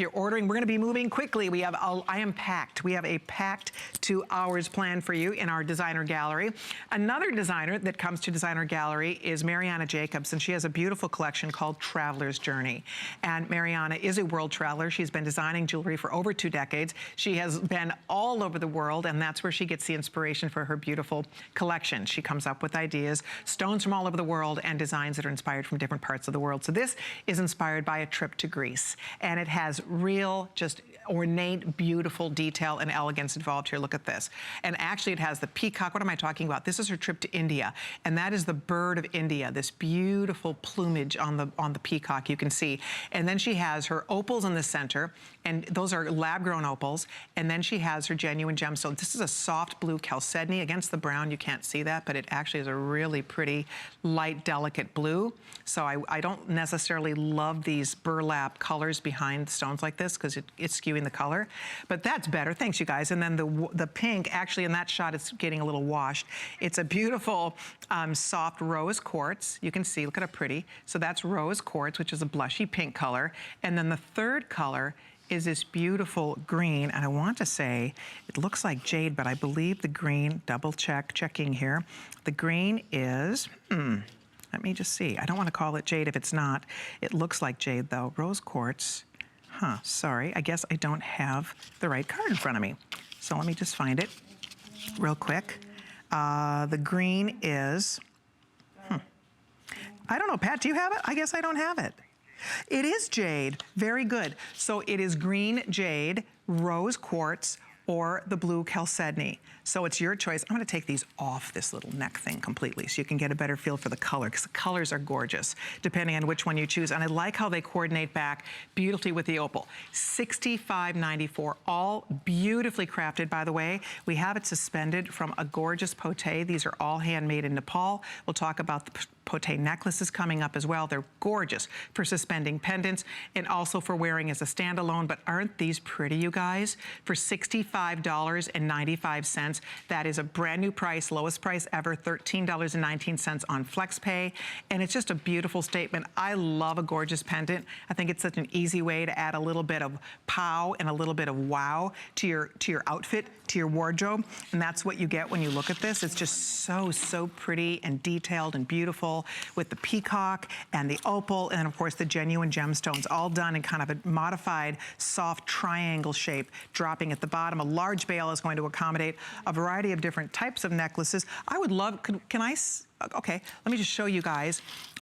You're ordering, we're gonna be moving quickly. We have, I am packed. We have a packed 2 hours planned for you in our designer gallery. Another designer that comes to designer gallery is Mariana Jacobs, and she has a beautiful collection called Traveler's Journey. And Mariana is a world traveler. She's been designing jewelry for over 2 decades. She has been all over the world, and that's where she gets the inspiration for her beautiful collection. She comes up with ideas, stones from all over the world, and designs that are inspired from different parts of the world. So this is inspired by a trip to Greece, and it has real, just ornate, beautiful detail and elegance involved here. Look at this. And actually it has the peacock. What am I talking about? This is her trip to India, and that is the bird of India, this beautiful plumage on the peacock you can see. And then she has her opals in the center, and those are lab-grown opals. And then she has her genuine gemstone. This is a soft blue chalcedony against the brown. You can't see that, but it actually is a really pretty, light, delicate blue. So I don't necessarily love these burlap colors behind stones like this because it's skewing the color, but that's better. Thanks, you guys. And then the pink, actually in that shot, it's getting a little washed. It's a beautiful soft rose quartz. You can see, look at how pretty. So that's rose quartz, which is a blushy pink color. And then the third color is this beautiful green, and I want to say it looks like jade, but I believe the green, checking here, the green is, let me just see. I don't want to call it jade if it's not. It looks like jade though. Rose quartz. Sorry, I guess I don't have the right card in front of me. So let me just find it real quick. The green is, I don't know, Pat, do you have it? I guess I don't have it. It is jade, very good. So it is green jade, rose quartz, or the blue chalcedony. So it's your choice. I'm gonna take these off this little neck thing completely so you can get a better feel for the color, because the colors are gorgeous, depending on which one you choose. And I like how they coordinate back beautifully with the opal. $65.94, all beautifully crafted, by the way. We have it suspended from a gorgeous poté. These are all handmade in Nepal. We'll talk about the poté necklaces coming up as well. They're gorgeous for suspending pendants and also for wearing as a standalone, but aren't these pretty, you guys? For $65.95, that is a brand new price, lowest price ever, $13.19 on FlexPay, and it's just a beautiful statement. I love a gorgeous pendant. I think it's such an easy way to add a little bit of pow and a little bit of wow to your outfit, to your wardrobe, and that's what you get when you look at this. It's just so pretty and detailed and beautiful, with the peacock and the opal and of course the genuine gemstones, all done in kind of a modified soft triangle shape dropping at the bottom. A large bail is going to accommodate a variety of different types of necklaces. I would love, okay, let me just show you guys